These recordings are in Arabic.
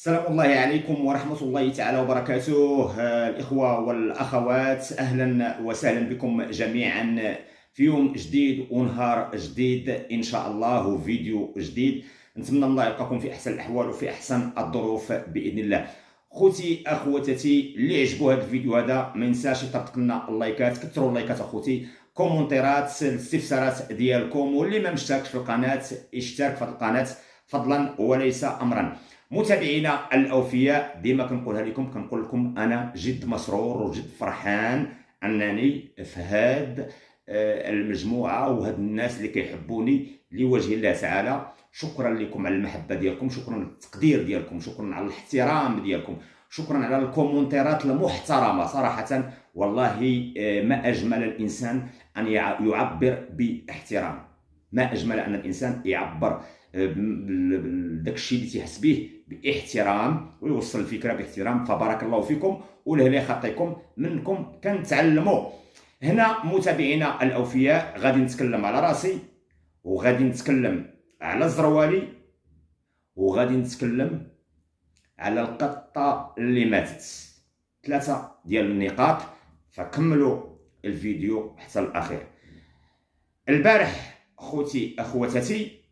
سلام الله عليكم ورحمة الله تعالى وبركاته. الإخوة والأخوات، أهلا وسهلا بكم جميعا في يوم جديد ونهار جديد إن شاء الله، وفيديو جديد. نتمنى الله يلقاكم في أحسن الأحوال وفي أحسن الظروف بإذن الله. خوتي أخواتي اللي عجبوا هذا الفيديو هذا ما ينساش يطرطق لنا اللايكات، كثروا اللايكات أخوتي، كومنتيرات، الاستفسارات ديالكم، واللي ما مشتركش في القناة اشترك في القناة فضلا وليس أمرا. متابعينا الاوفياء، ديما كنقولها لكم، كنقول لكم انا جد مسرور وجد فرحان انني في هاد المجموعه وهاد الناس اللي كيحبوني لوجه الله تعالى. شكرا لكم على المحبه ديالكم، شكرا على التقدير ديالكم، شكرا على الاحترام ديالكم، شكرا على الكومنتيرات المحترمه. صراحه والله ما اجمل الانسان ان يعبر باحترام، ما اجمل ان الانسان يعبر داك الشيء اللي تيحس به باحترام ويوصل الفكره باحترام. فبارك الله فيكم ولهلا خطيكم، منكم كنتعلموا. هنا متابعينا الاوفياء غادي نتكلم على راسي، وغادي نتكلم على الزروالي، وغادي نتكلم على القطه اللي ماتت. ثلاثه ديال النقاط، فكملوا الفيديو حتى الاخير. البارح خوتي اخواتاتي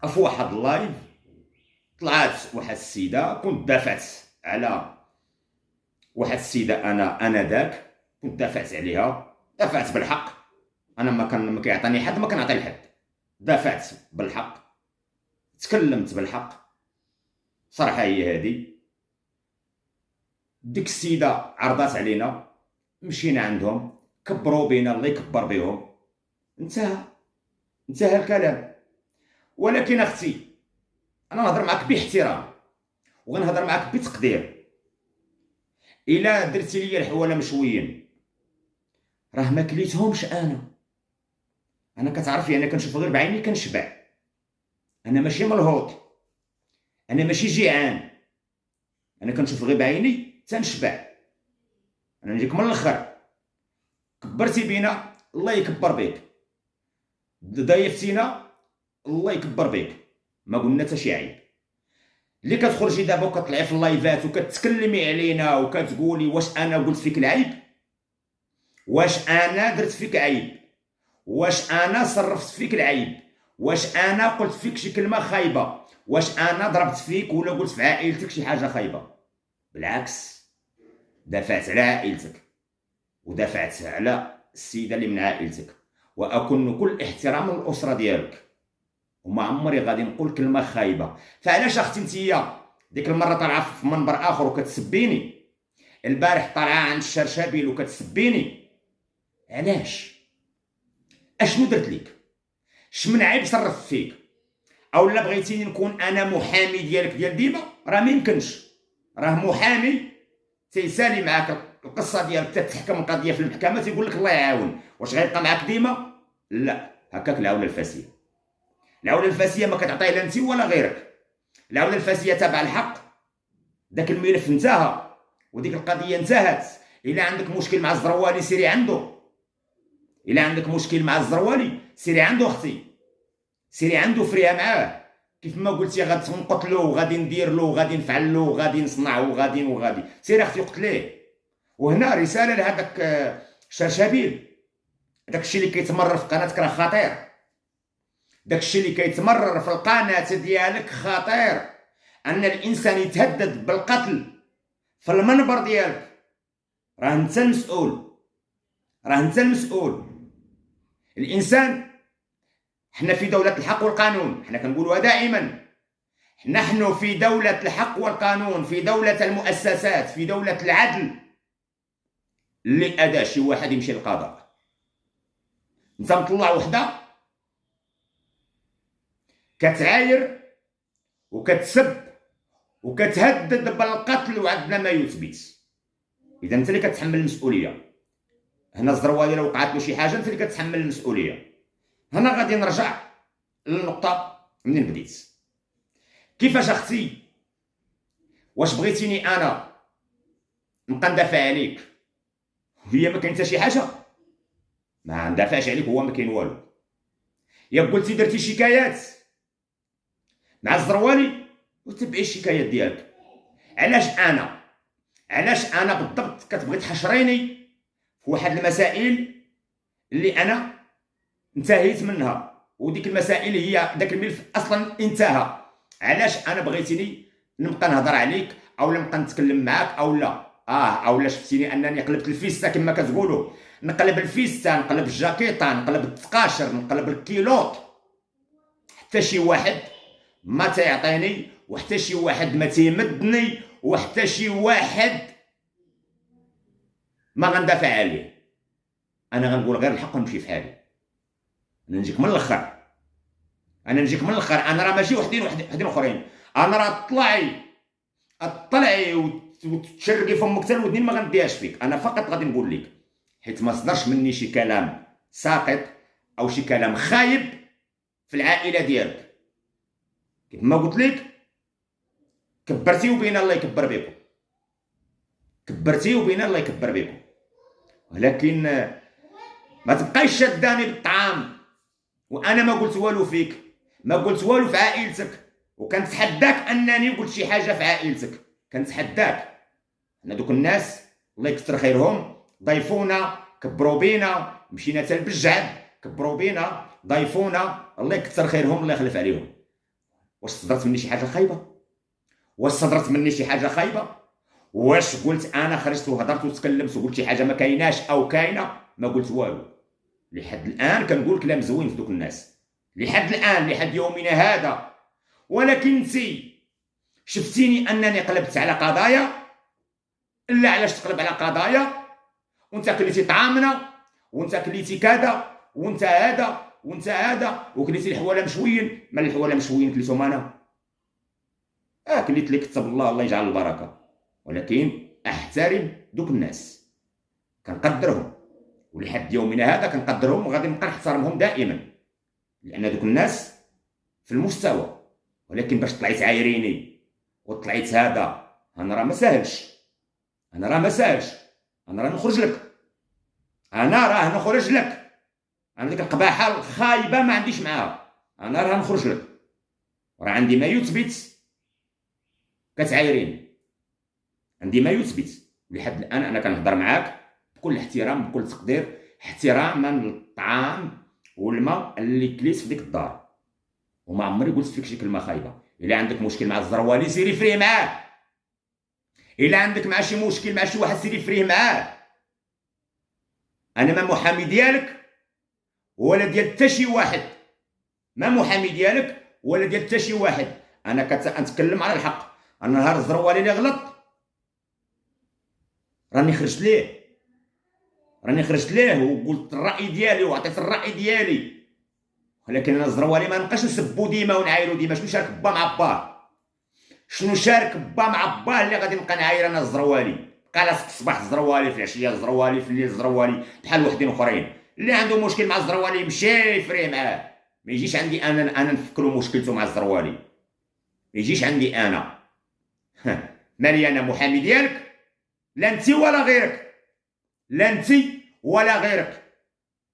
في واحد اللايف طلعت واحد السيده، كنت دافعت على واحد السيده، انا ذاك كنت دافعت عليها، دافعت بالحق. انا ما كيعطيني حد ما كنعطي لحد، دافعت بالحق، تكلمت بالحق. صراحه هي هذه. ديك السيده عرضات علينا، مشينا عندهم، كبروا بينا، الله يكبر بهم، انتهى الكلام. ولكن اختي، انا نهضر معك باحترام وغنهضر معك بتقدير. الا درتي لي الحواله مشويين راه ما كليتهمش. انا كتعرفي، انا كنشوف غير بعيني كنشبع. انا ماشي ملهوط، انا ماشي جيعان، انا كنشوف غير بعيني تنشبع. انا نجيك من الاخر. كبرتي بينا، الله يكبر بك. ضايفتينا، الله يكبر بك. ما قلنا حتى شي عيب. اللي كتخرجي دابا وكتطلعي في اللايفات وكتكلمي علينا وكتقولي واش انا قلت فيك العيب، واش انا درت فيك عيب، واش انا صرفت فيك العيب، واش انا قلت فيك شي كلمه خايبه، واش انا ضربت فيك ولا قلت في عائلتك شي حاجه خايبه؟ بالعكس، دافعت على عائلتك ودافعت على السيده اللي من عائلتك، واكن كل احترام للاسره ديالك، وما عمري غادي نقول كلمه خايبه. فعلاش اختي نتيا ديك المره طالعه في منبر اخر وكتسبيني، البارح طالعه عند الشرشابيل وكتسبيني؟ علاش؟ اشنو درت لك؟ شمن عيب صرف فيك؟ او لا بغيتيني نكون انا محامي ديالك ديال ديما؟ راه ما يمكنش. راه محامي تيسالي معاك القصه ديالك، تتحكم القضيه في المحكمه، تيقول لك الله يعاون. واش غيبقى معاك ديما؟ لا، هكاك العوله الفاسيه. العوله الفاسيه ما كتعطيها لا انت ولا غيرك. العوله الفاسيه تابع الحق. داك الملف انتهى وديك القضيه انتهت. الا عندك مشكل مع الزروالي سيري عنده. الا عندك مشكل مع الزروالي سيري عنده اختي، سيري عنده، فريها معاه. كيف ما قلتي غادي نقتلو وغادي ندير له وغادي نفعل له وغادي نصنع وغادي سيري اختي قتليه. وهنا رساله لهذاك شرشابيل، داك الشيء اللي كيتمرر في قناتك راه خطير. داك الشيء اللي كيتمرر في القناه ديالك خطير. ان الانسان يتهدد بالقتل في المنبر ديالك، راه انت المسؤول، راه انت المسؤول. الانسان، حنا في دوله الحق والقانون، حنا كنقولوها دائما، نحن في دوله الحق والقانون، في دوله المؤسسات، في دوله العدل. اللي ادى شي واحد يمشي للقضاء. انت مطلع وحده كتعاير وكتسب وكتهدد بالقتل وعندنا ما يثبت، اذا انت اللي كتحمل المسؤوليه. هنا الزروالي لو وقعت له شي حاجه انت اللي كتحمل المسؤوليه. هنا غادي نرجع للنقطه منين بديت. كيفاش اختي؟ واش بغيتيني انا نبقى ندافع عليك وهي ما كاين حتى شي حاجه؟ ما ندافعش عليك هو ما كاين والو. يا قلتي درتي شكايات مع الزروالي وتبعي الشكايات ديالك، علاش انا بالضبط كتبغي تحشريني في واحد المسائل اللي انا انتهيت منها، وديك المسائل هي داك الملف اصلا انتهى. علاش انا بغيتيني نبقى نهضر عليك او نبقى نتكلم معاك او لا؟ او لا شفتيني انني قلبت الفيستا كما كتقولوا، نقلب الفيستا، نقلب الجاكيطه، نقلب التقاشر، نقلب الكيلوط، حتى شي واحد ما تيعطيني، وحتى شي واحد ما تيمدني، وحتى شي واحد ما غندافع عليه. انا غنقول غير الحق ونمشي في حالي. انا نجيك من الاخر، انا راه ماشي وحدين اخرين. انا راه اطلعي وتشرقي فمك حتى الودنين ما غنديهاش فيك. انا فقط غادي نقول لك حيت ما صدرش مني شي كلام ساقط او شي كلام خايب في العائله ديالك. كيف ما قلت لك، كبرتي وبين الله يكبر بكم، ولكن ما تبقايش شداني بالطعام وانا ما قلت والو فيك، ما قلت والو في عائلتك، وكنتحداك انني قلت شي حاجه في عائلتك. كنتحداك. حنا دوك الناس الله يكثر خيرهم ضيفونا، كبروا بينا، مشينا حتى لبجعد كبروا بينا، ضيفونا، الله يكثر خيرهم، الله يخلف عليهم. واش صدرت مني شي حاجه خايبه؟ واش قلت انا خرجت وهضرت وتكلمت وقلت شي حاجه ما كايناش او كاينه؟ ما قلت والو. لحد الان كنقول كلام زوين في دوك الناس، لحد يومنا هذا. ولكن انتي شفتيني انني قلبت على قضايا. لا، علاش تقلب على قضايا وانت كليتي طعامنا، وانت كليتي كذا، وانت هذا وكليتي الحواله مشويين؟ مال الحواله مشويين كليتهم انا؟ كليت لك كتب الله يجعل البركه. ولكن احترم دوك الناس، كنقدرهم، ولحد يومنا هذا كنقدرهم وغادي نبقى نحترمهم دائما، لان دوك الناس في المستوى. ولكن باش طلعت عايريني وطلعت هذا، انا راه ما ساهلش، انا راه نخرج لك، انا ديك القباحه الخايبه ما عنديش معاها، انا راه نخرج لك، راه عندي ما يثبت. كتعايريني، عندي ما يثبت. لحد الان انا كنهضر معاك بكل احترام، بكل تقدير، احتراما للطعام والماء اللي كليت في ديك الدار، وما عمري قلت فيك شي كلمه خايبه. الا عندك مشكل مع الزروالي سيري فريه معاه، الا عندك مع شي مشكل مع شي واحد سيري فريه معاه. انا ما محامي ديالك ولا ديال حتى شي واحد، انا كنتكلم على الحق. انا نهار الزروالي اللي غلط راني خرجت ليه وقلت الراي ديالي وعطيت الراي ديالي. ولكن انا الزروالي ما نبقاش نسبو ديما ونعايرو ديما. شنو شارك با مع باه اللي غادي نبقى نعاير انا الزروالي؟ بقى لاصق الصباح الزروالي، في العشيه الزروالي، في الليل الزروالي، بحال وحدين اخرين. اللي عنده مشكل مع الزروالي يمشي يفريه معاه، ما يجيش عندي انا نفكروا مشكلته مع الزروالي، ما يجيش عندي انا. مالي انا محامي ديالك؟ لا انت ولا غيرك،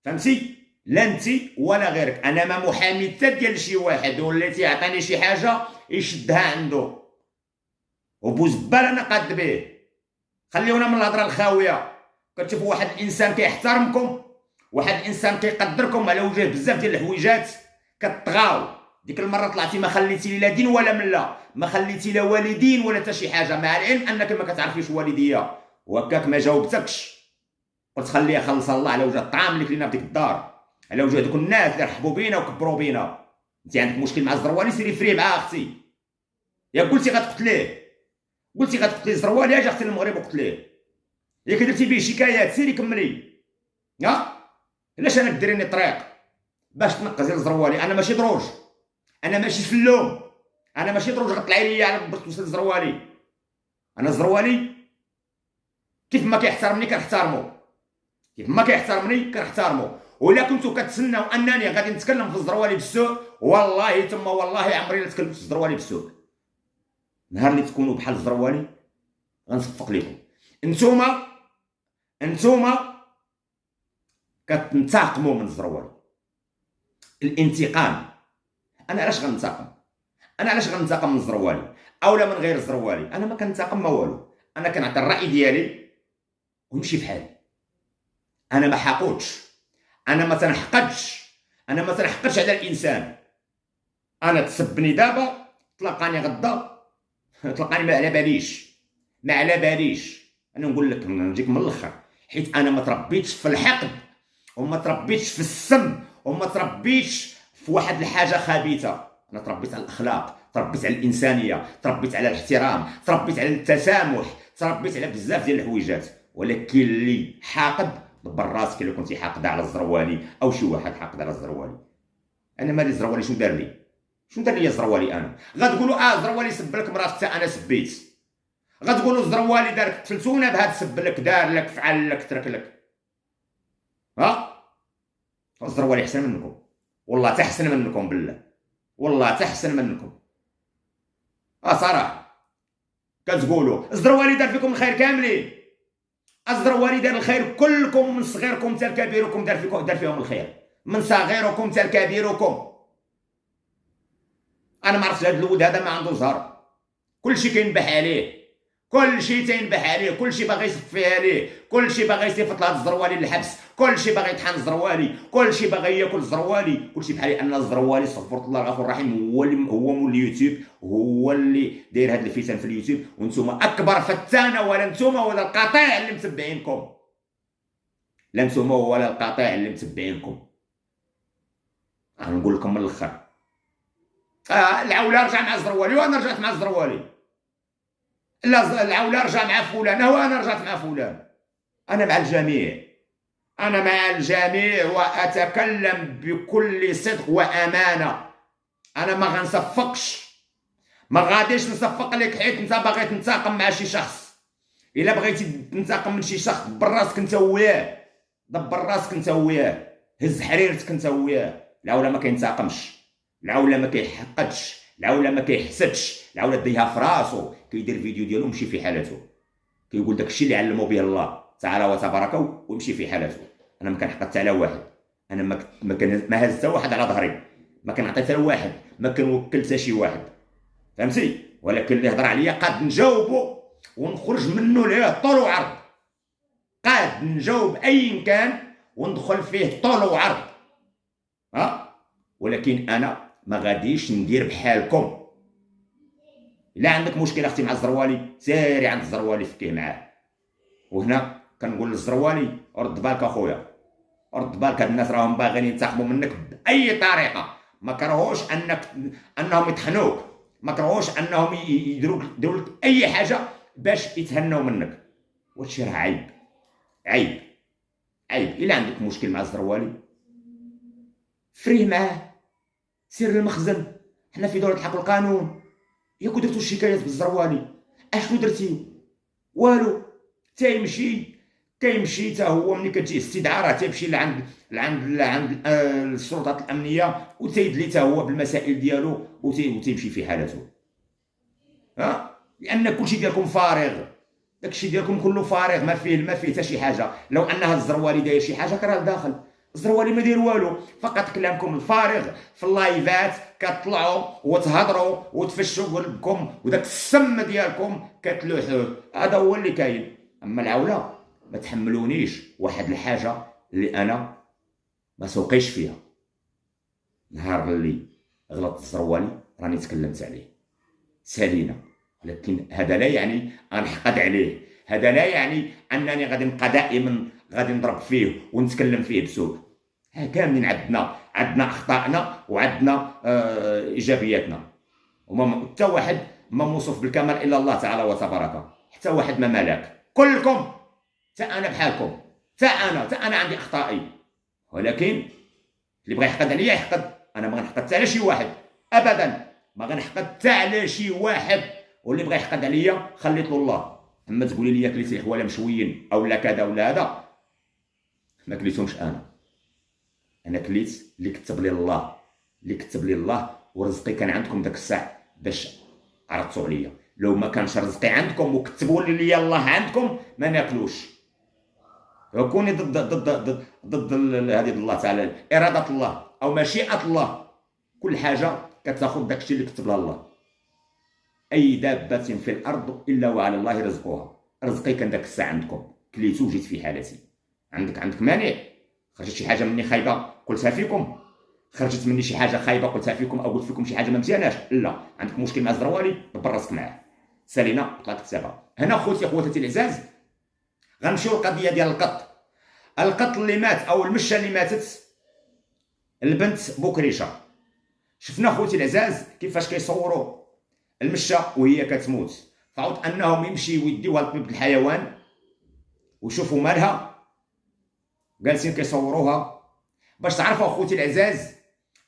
فهمتي؟ لا انت ولا غيرك. انا ما محامي حتى ديال شي واحد ولا تيعطيني شي حاجه يشدها عنده وبوزبال انا قاد به. خليونا من الهضره الخاويه. كتشوفوا واحد الانسان كيحترمكم، واحد الانسان كيقدركم على وجه بزاف ديال الحويجات، كتطغاو. ديك المره طلعتي ما خليتي لي لا دين ولا مله، ما خليتي لا والدين ولا حتى شي حاجه، مع العلم انك ما كتعرفيش والديه، وهكاك ما جاوبتكش. قلت خليه يخلص الله على وجه الطعام اللي كلينا في ديك الدار، على وجه دوك الناس اللي رحبوا بينا وكبروا بينا. انت عندك مشكل مع الزروالي سيري فريه معاه اختي. يا قلتي غتقتليه، الزروالي اجي اختي للمغرب وقتليه. ياك درتي به شكايات سيري كملي. علاش انا ديريني طريق باش تنقذي الزروالي؟ انا ماشي دروج، انا ماشي فلوم، انا ماشي دروج غطلعي لي على باش توصل الزروالي. انا الزروالي كيف ما كيحترمني كنحترمو، ولا كنتو كتسناو انني غادي نتكلم في الزروالي بالسوء، والله ثم والله عمري لا تكلمت في الزروالي بالسوء. نهار اللي تكونوا بحال الزروالي غنصفق لكم. انتوما كتنتقموا من الزروالي. الانتقام، انا علاش غنتقم من الزروالي؟ اولا من غير الزروالي. انا ما كنتاقم ما والو، انا كنعطي الراي ديالي ونمشي بحالي. انا ما حاقودش، انا ما تنحقدش، انا ما تنحقدش على الانسان. انا تسبني دابا تلقاني غدا تلقاني ما على باليش، ما على باليش. انا نقول لك نجيك من الاخر، حيت انا ما تربيتش في الحقد وما تربيتش في السم وما تربيتش في واحد الحاجه خبيثه. انا تربيت على الاخلاق، تربيت على الانسانيه، تربيت على الاحترام، تربيت على التسامح، تربيت على بزاف ديال الحويجات. ولكن اللي حاقد دبر راسك الا كنتي حاقده على الزروالي او شي واحد حاقد على الزروالي. انا مالي الزروالي شنو دار لي؟ شنو دار لي الزروالي؟ انا غتقولوا الزروالي سب لك مراتك حتى انا سبيت، غتقولوا الزروالي دارك تلتونه بهذا سب لك دار لك فعل لك ترك لك. الزروالي احسن منكم، والله تحسن منكم بالله، والله تحسن منكم. صراحه كتقولوا الزروالي دار فيكم الخير كاملين، الزروالي دار الخير كلكم من صغيركم حتى لكبيركم، دار فيهم الخير من صغيركم حتى لكبيركم. انا ما عرفتش هذا الولد هذا ما عنده زهر، كلشي كينبح عليه، كلشي تينبح عليه، كلشي باغي يصفيها ليه، كلشي باغي يصيفط لهاد الزروالي للحبس، كلشي باغي يطحن الزروالي، كلشي باغي ياكل الزروالي، كلشي بحال ان الزروالي استغفر الله الغفور الرحيم هو مول اليوتيوب، هو اللي داير هاد الفتن في اليوتيوب. وانتم اكبر فتانه، ولا انتم ولا القطيع اللي متبعينكم، لا انتم ولا القطيع اللي متبعينكم. غنقول لكم من الاخر، العوله رجع مع الزروالي وانا رجعت مع الزروالي، لا العوله رجع مع فلان وانا رجعت مع فلان. انا مع الجميع، انا مع الجميع واتكلم بكل صدق وامانه. انا ما غنصفقش، ما غاديش نصفق لك حيت انت باغي تنتقم مع شي شخص. الا بغيتي تنتقم من شي شخص دبر راسك انت وياه، دبر راسك انت وياه، هز حريرتك انت وياه. العوله ما كينتقمش، العوله ما كيحقدش، العوله ما كيحسدش، العوله ديها في راسو، كيدير فيديو ديالو مشي في حالته، كيقول داكشي اللي علمو به الله تعالى وتبارك ويمشي في حالته. انا ما كنحقد حتى على واحد، انا ما هز حتى واحد على ظهري، ما كنعطي حتى واحد، ما كنوكل حتى شي واحد، فهمتي؟ ولكن اللي هضر عليا قاد نجاوبو ونخرج منه ليه طول وعرض، قاد نجاوب ايا كان وندخل فيه طول وعرض. ولكن انا ما غاديش ندير بحالكم. الا عندك مشكل اختي مع الزروالي سيري عند الزروالي فكيه معاه. وهنا كنقول للزروالي رد بالك اخويا، رد بالك، هاد الناس راهم باغيين ينتقموا منك باي طريقه، ما كرهوش انهم يطحنوك، ما كرهوش انهم يديروا لك اي حاجه باش يتهنوا منك. وهادشي راه عيب، عيب، عيب. الا عندك مشكل مع الزروالي فريه معاه، سير للمخزن، حنا في دوله الحق والقانون. ياكو درتو الشكايات بالزروالي، اشنو درتيو؟ والو. كيمشي حتى هو ملي كتجي استدعاء تيمشي لعند السلطات الامنيه وتيدلي حتى هو بالمسائل ديالو وتيمشي في حالته. لان كلشي ديالكم فارغ، داكشي ديالكم كله فارغ، ما فيه حتى شي حاجه. لو ان هاد الزروالي داير شي حاجه كراه لداخل، الزروالي ما داير والو، فقط كلامكم الفارغ في اللايفات كتطلعوا وتهضروا وتفشوا قلبكم وداك السم ديالكم كتلوحوه، هذا هو اللي كاين. اما العوله ما تحملونيش واحد الحاجه اللي انا ما سوقيش فيها. نهار اللي غلط الزروالي راني تكلمت عليه سالينا، ولكن هذا لا يعني غنحقد عليه، هذا لا يعني انني غادي نبقى دائما غادي نضرب فيه ونتكلم فيه بسوء. كاملين عندنا اخطائنا وعندنا ايجابياتنا، وما حتى واحد ما موصوف بالكمال الا الله تعالى وتبارك، حتى واحد ما ملاك، كلكم حتى انا بحالكم، حتى انا عندي اخطائي. ولكن اللي بغى يحقد عليا يحقد، انا ما غنحقد حتى على شي واحد ابدا، ما غنحقد حتى على شي واحد. واللي بغى يحقد عليا خليت له الله. اما تقولي لي كليتي حواله مشويين او لا كذا ولا هذا، ما كليتهمش انا كليت اللي كتب لي الله، اللي كتب لي الله، ورزقي كان عندكم داك الساعه باش عرضتوا عليا. لو ما كانش رزقي عندكم وكتبوا لي الله عندكم ما ناكلوش. كوني ضد هذه الله تعالى، اراده الله او مشيئه الله، كل حاجه كتاخذ داكشي اللي كتب لها الله. اي دابه في الارض الا وعلى الله رزقها. رزقي كان داك الساعه عندكم، كليتو جيت في حالتي. عندك مانع؟ خرجت شي حاجه مني خايبه قلتها فيكم؟ خرجت مني شي حاجه خايبه قلتها فيكم او قلت فيكم شي حاجه ما مزياناش؟ لا. عندك مشكل مع الزروالي دبر راسك معاه، سالينا طلعت كتابه. هنا خوتي خواتاتي العزاز، غنمشيو للقضيه ديال القط اللي مات او المشه اللي ماتت البنت بوكريشه. شفنا خوتي العزاز كيفاش كيصوروا المشه وهي كتموت، فعود انهم يمشيو يديوها لطبيب الحيوان ويشوفوا مالها، جالسين كيصوروها. باش تعرفوا خوتي العزاز،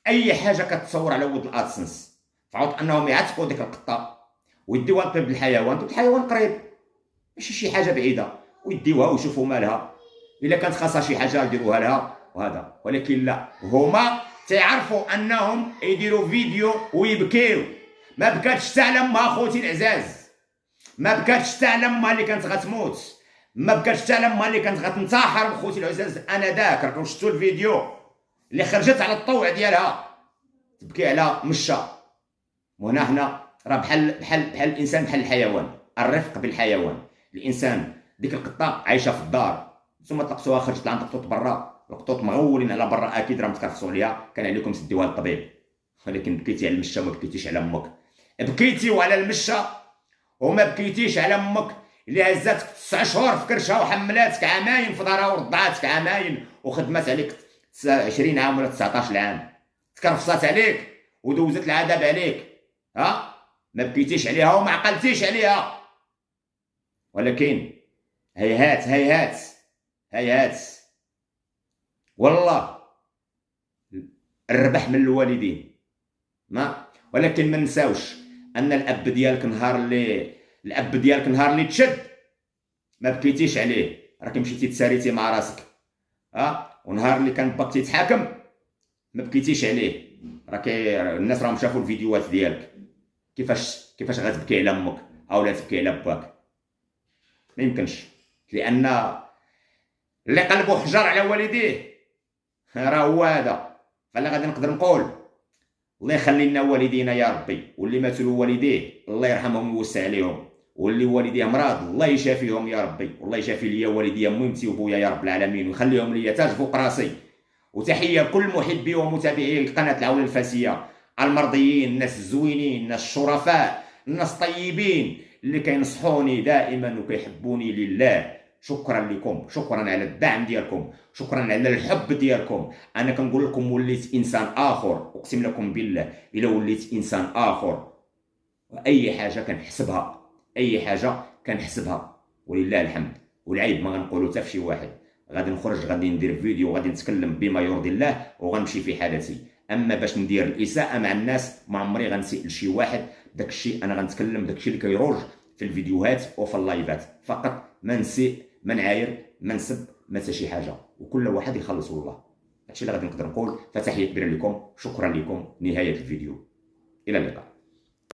اي حاجه كتصور على ود الادسنس، فعود انهم يعتقوا ديك القطه ويديوها لطبيب الحيوان. طبيب الحيوان قريب، ماشي شي حاجه بعيده، ويديوها ويشوفوا مالها، الا كانت خاصها شي حاجه يديروها لها وهذا. ولكن لا، هما تعرفوا انهم يديروا فيديو ويبكيو. ما بكاتش حتى على امها خوتي العزاز، ما بكاتش حتى على امها اللي كانت غتموت، ما بكاتش حتى على امها اللي كانت غتنتحر. خوتي العزاز انا داك راكم شفتوا الفيديو اللي خرجت على الطوع ديالها تبكي على مشه. وهنا حنا راه بحال الانسان، بحال الحيوان، الرفق بالحيوان. الانسان ديك القطه عايشه في الدار، ثم تلقصوها خرجت لعند القطوط برا، القطوط مغولين على برا اكيد راه متكرفسوا عليها، كان عليكم تديوها للطبيب. ولكن بكيتي على المشه وما بكيتيش على امك. بكيتيو على المشه وما بكيتيش على امك اللي هزاتك 9 شهور في كرشها وحملاتك عامين في دارها ورضعاتك عامين وخدمات عليك 20 عام ولا 19 عام، تكرفصات عليك ودوزت العذاب عليك. ها ما بكيتيش عليها وما عقلتيش عليها. ولكن هيهات هيهات هيهات والله الربح من الوالدين. ما ولكن ما نساوش ان الاب ديالك نهار اللي تشد ما بكيتيش عليه، راك مشيتي تساريتي مع راسك. ونهار اللي كان باك تيتحاكم ما بكيتيش عليه. راك الناس راهم شافوا الفيديوهات ديالك، كيفاش غتبكي على امك او لا تبكي على باك؟ ما يمكنش، لان اللي قلبو حجر على والديه راه هو هذا. فلا غادي نقدر نقول الله يخلي لنا والدينا يا ربي، واللي ماتوا له والديه الله يرحمهم ويوسع عليهم، واللي والديه مرض الله يشافيهم يا ربي، والله يشافي ليا والديا ميمتي وبويا يا رب العالمين، ويخليهم ليا تاج فوق راسي. وتحيه لكل محبي ومتابعي قناه العون الفاسيه، المرضيين، الناس الزوينين، الناس الشرفاء، الناس الطيبين اللي كينصحوني دائما وكيحبوني لله. شكرا لكم، شكرا على الدعم ديالكم، شكرا على الحب ديالكم. انا كنقول لكم وليت انسان اخر، اقسم لكم بالله الا وليت انسان اخر. اي حاجه كنحسبها، اي حاجه كنحسبها ولله الحمد. والعيب ما غنقولو حتى في شي واحد. غادي نخرج، غادي ندير فيديو، غادي نتكلم بما يرضي الله وغنمشي في حالتي. اما باش ندير الاساءه مع الناس ما عمري غنسيء لشي واحد. داكشي انا غنتكلم داكشي اللي كيروج في الفيديوهات وفي اللايفات فقط، ما نسيء، ما نعاير، ما نسب، ما حتى شي حاجه، وكل واحد يخلص الله. هادشي اللي غادي نقدر نقول. فتحيه كبيره لكم، شكرا لكم. نهايه الفيديو، الى اللقاء.